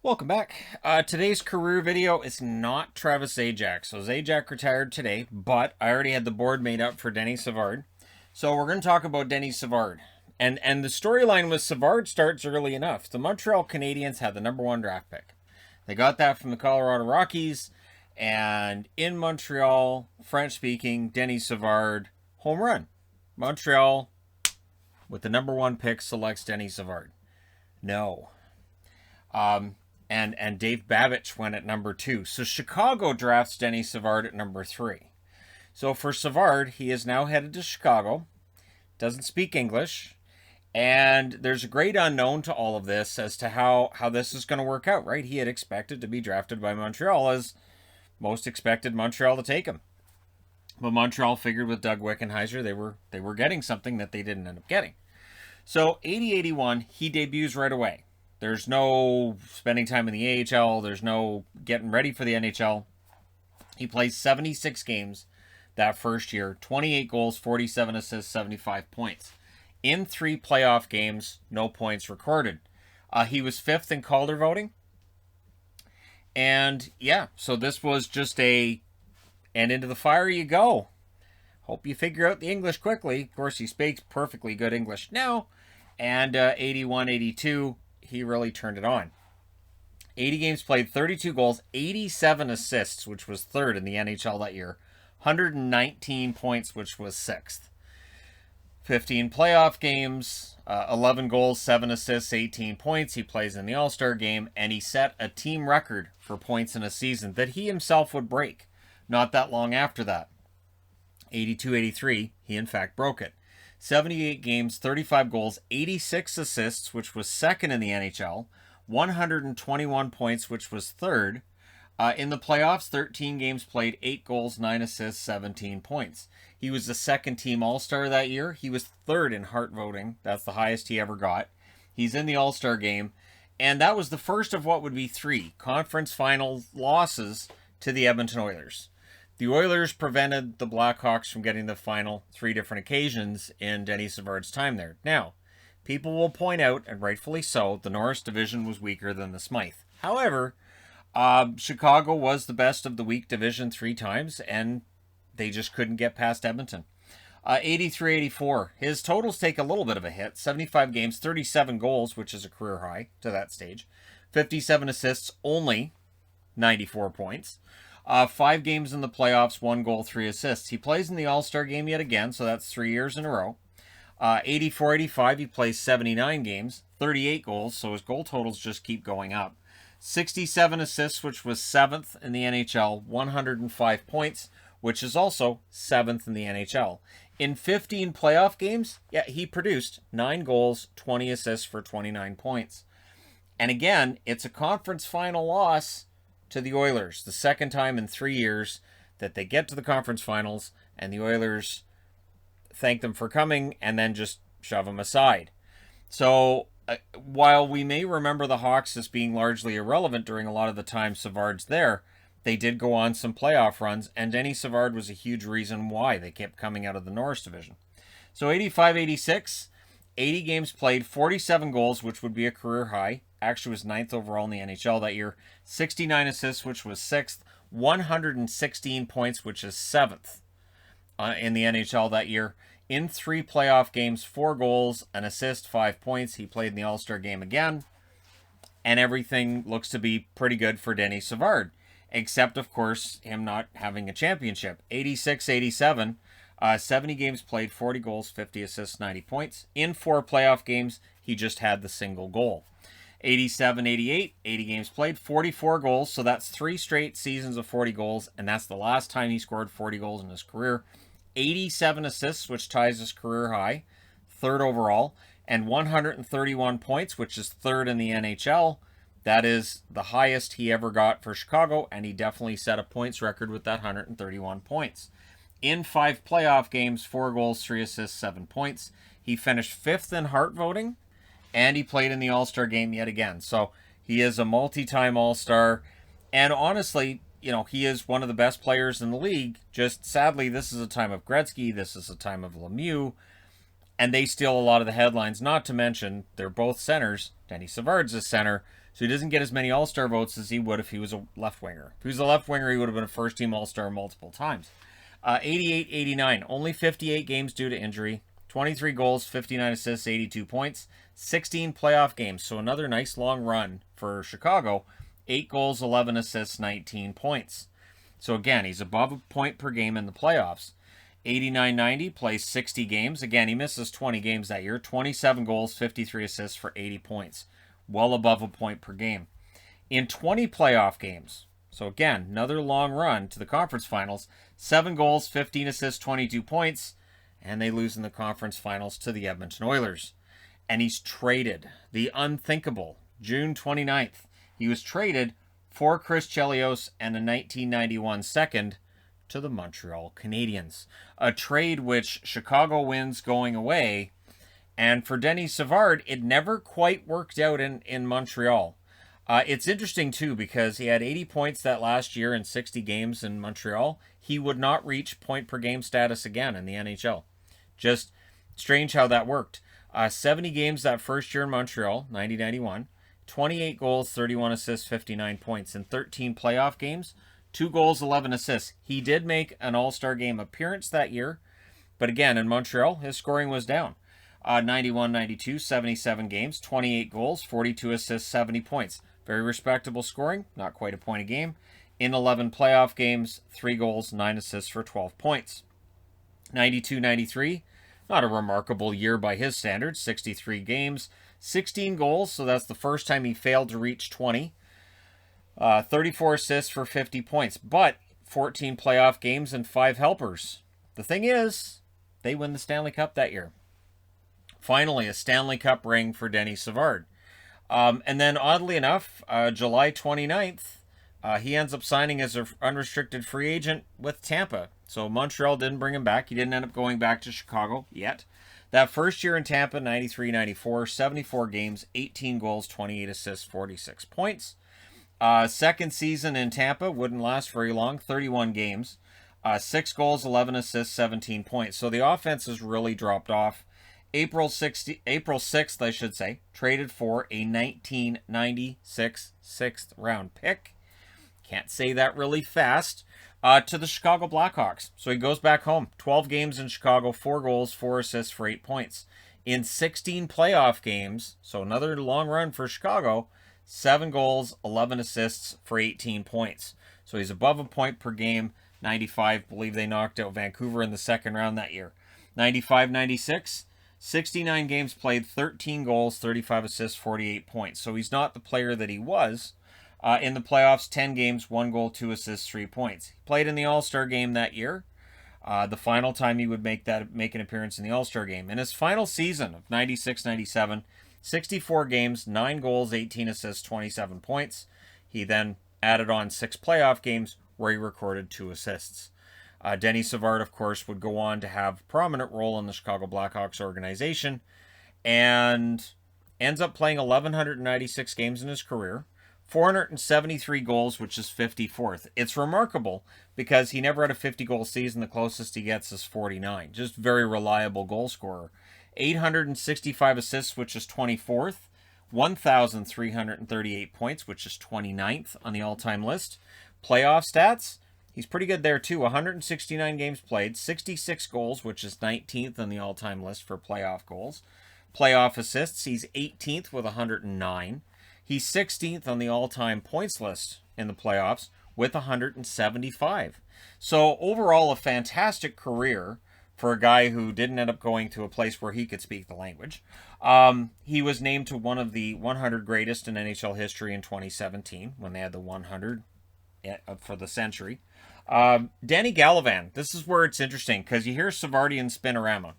Welcome back. Today's career video is not Travis Zajac. So Zajac retired today, but I already had the board made up for Denis Savard. So we're going to talk about Denis Savard. And the storyline with Savard starts early enough. The Montreal Canadiens had the #1 draft pick. They got that from the Colorado Rockies. And in Montreal, French-speaking, Denis Savard, home run. Montreal, with the #1 pick, selects Denis Savard. No. And Dave Babich went at #2. So Chicago drafts Denis Savard at #3. So for Savard, he is now headed to Chicago. Doesn't speak English. And there's a great unknown to all of this as to how this is going to work out, right? He had expected to be drafted by Montreal, as most expected Montreal to take him. But Montreal figured with Doug Wickenheiser they were getting something that they didn't end up getting. So 80-81, he debuts right away. There's no spending time in the AHL. There's no getting ready for the NHL. He plays 76 games that first year, 28 goals, 47 assists, 75 points. In 3 playoff games, no points recorded. He was 5th in Calder voting. And yeah, so this was just and into the fire you go. Hope you figure out the English quickly. Of course, he speaks perfectly good English now. And 81-82, he really turned it on. 80 games played, 32 goals, 87 assists, which was 3rd in the NHL that year. 119 points, which was 6th. 15 playoff games, 11 goals, 7 assists, 18 points. He plays in the All-Star game, and he set a team record for points in a season that he himself would break not that long after that. 82-83, he in fact broke it. 78 games, 35 goals, 86 assists, which was 2nd in the NHL, 121 points, which was 3rd. In the playoffs, 13 games played, 8 goals, 9 assists, 17 points. He was the 2nd team All-Star that year. He was 3rd in Hart voting. That's the highest he ever got. He's in the All-Star game. And that was the first of what would be 3 conference final losses to the Edmonton Oilers. The Oilers prevented the Blackhawks from getting the final 3 different occasions in Denis Savard's time there. Now, people will point out, and rightfully so, the Norris division was weaker than the Smythe. However, Chicago was the best of the weak division 3 times, and they just couldn't get past Edmonton. 83-84, his totals take a little bit of a hit. 75 games, 37 goals, which is a career high to that stage. 57 assists, only 94 points. 5 games in the playoffs, 1 goal, 3 assists. He plays in the All-Star game yet again, so that's 3 years in a row. 84-85, he plays 79 games, 38 goals, so his goal totals just keep going up. 67 assists, which was 7th in the NHL, 105 points, which is also 7th in the NHL. In 15 playoff games, yeah, he produced 9 goals, 20 assists for 29 points. And again, it's a conference final loss to the Oilers, the 2nd time in 3 years that they get to the conference finals, and the Oilers thank them for coming and then just shove them aside. So while we may remember the Hawks as being largely irrelevant during a lot of the time Savard's there, they did go on some playoff runs, and Denis Savard was a huge reason why they kept coming out of the Norris division. So 85-86, 80 games played, 47 goals, which would be a career high. Actually was 9th overall in the NHL that year. 69 assists, which was 6th. 116 points, which is 7th in the NHL that year. In 3 playoff games, 4 goals, an assist, 5 points. He played in the All-Star game again. And everything looks to be pretty good for Denis Savard. Except, of course, him not having a championship. 86-87, 70 games played, 40 goals, 50 assists, 90 points. In 4 playoff games, he just had the single goal. 87-88, 80 games played, 44 goals, so that's 3 straight seasons of 40 goals, and that's the last time he scored 40 goals in his career. 87 assists, which ties his career high, 3rd overall, and 131 points, which is 3rd in the NHL. That is the highest he ever got for Chicago, and he definitely set a points record with that 131 points. In 5 playoff games, 4 goals, 3 assists, 7 points. He finished 5th in Hart voting, and he played in the All-Star game yet again. So he is a multi-time All-Star. And honestly, you know, he is one of the best players in the league. Just sadly, this is a time of Gretzky. This is a time of Lemieux. And they steal a lot of the headlines, not to mention they're both centers. Denis Savard's a center. So he doesn't get as many All-Star votes as he would if he was a left winger. If he was a left winger, he would have been a first-team All-Star multiple times. 88-89, only 58 games due to injury. 23 goals, 59 assists, 82 points. 16 playoff games, so another nice long run for Chicago. 8 goals, 11 assists, 19 points. So again, he's above a point per game in the playoffs. 89-90, plays 60 games. Again, he misses 20 games that year. 27 goals, 53 assists for 80 points. Well above a point per game. In 20 playoff games, so again, another long run to the conference finals. 7 goals, 15 assists, 22 points. And they lose in the conference finals to the Edmonton Oilers. And he's traded. The unthinkable. June 29th. He was traded for Chris Chelios and a 1991 second to the Montreal Canadiens. A trade which Chicago wins going away. And for Denis Savard, it never quite worked out in Montreal. It's interesting, too, because he had 80 points that last year in 60 games in Montreal. He would not reach point-per-game status again in the NHL. Just strange how that worked. 70 games that first year in Montreal, 90-91. 28 goals, 31 assists, 59 points. In 13 playoff games, 2 goals, 11 assists. He did make an All-Star Game appearance that year. But again, in Montreal, his scoring was down. 91-92, 77 games, 28 goals, 42 assists, 70 points. Very respectable scoring, not quite a point a game. In 11 playoff games, 3 goals, 9 assists for 12 points. 92-93, not a remarkable year by his standards, 63 games, 16 goals, so that's the first time he failed to reach 20. 34 assists for 50 points, but 14 playoff games and 5 helpers. The thing is, they win the Stanley Cup that year. Finally, a Stanley Cup ring for Denis Savard. And then, oddly enough, July 29th, he ends up signing as an unrestricted free agent with Tampa. So Montreal didn't bring him back. He didn't end up going back to Chicago yet. That first year in Tampa, 93-94, 74 games, 18 goals, 28 assists, 46 points. Second season in Tampa wouldn't last very long, 31 games, 6 goals, 11 assists, 17 points. So the offense has really dropped off. April 6th, I should say, traded for a 1996 sixth round pick. Can't say that really fast. To the Chicago Blackhawks. So he goes back home. 12 games in Chicago, 4 goals, 4 assists for 8 points. In 16 playoff games, so another long run for Chicago, 7 goals, 11 assists for 18 points. So he's above a point per game. 95, believe they knocked out Vancouver in the second round that year. 95-96, 69 games played, 13 goals, 35 assists, 48 points. So he's not the player that he was. In the playoffs, 10 games, 1 goal, 2 assists, 3 points. He played in the All-Star game that year. The final time he would make an appearance in the All-Star game. In his final season of 96-97, 64 games, 9 goals, 18 assists, 27 points. He then added on 6 playoff games where he recorded 2 assists. Denis Savard, of course, would go on to have a prominent role in the Chicago Blackhawks organization and ends up playing 1,196 games in his career. 473 goals, which is 54th. It's remarkable because he never had a 50-goal season. The closest he gets is 49. Just very reliable goal scorer. 865 assists, which is 24th. 1,338 points, which is 29th on the all-time list. Playoff stats, he's pretty good there too. 169 games played, 66 goals, which is 19th on the all-time list for playoff goals. Playoff assists, he's 18th with 109. He's 16th on the all-time points list in the playoffs with 175. So overall, a fantastic career for a guy who didn't end up going to a place where he could speak the language. He was named to one of the 100 greatest in NHL history in 2017 when they had the 100 for the century. Danny Gallivan, this is where it's interesting because you hear Savardian Spinorama,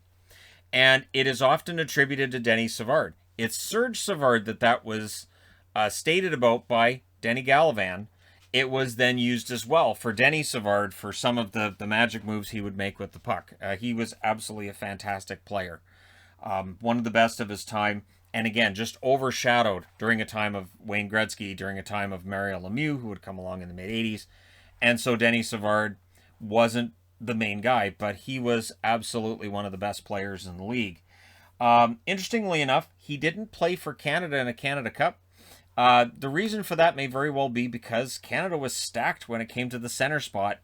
and it is often attributed to Denis Savard. It's Serge Savard that was stated about by Danny Gallivan. It was then used as well for Denis Savard for some of the magic moves he would make with the puck. He was absolutely a fantastic player. One of the best of his time. And again, just overshadowed during a time of Wayne Gretzky, during a time of Mario Lemieux, who would come along in the mid-'80s. And so Denis Savard wasn't the main guy, but he was absolutely one of the best players in the league. Interestingly enough, he didn't play for Canada in a Canada Cup. The reason for that may very well be because Canada was stacked when it came to the center spot,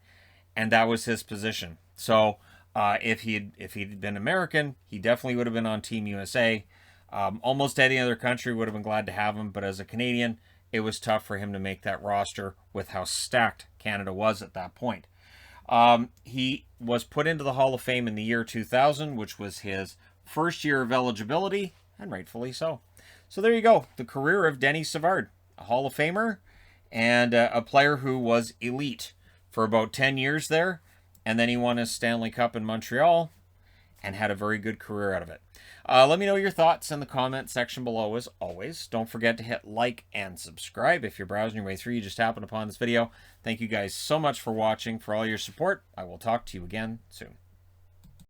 and that was his position. So if he'd been American, he definitely would have been on Team USA. Almost any other country would have been glad to have him, but as a Canadian, it was tough for him to make that roster with how stacked Canada was at that point. He was put into the Hall of Fame in the year 2000, which was his first year of eligibility, and rightfully so. So there you go, the career of Denis Savard, a Hall of Famer and a player who was elite for about 10 years there, and then he won his Stanley Cup in Montreal and had a very good career out of it. Let me know your thoughts in the comment section below as always. Don't forget to hit like and subscribe if you're browsing your way through. You just happened upon this video. Thank you guys so much for watching, for all your support. I will talk to you again soon.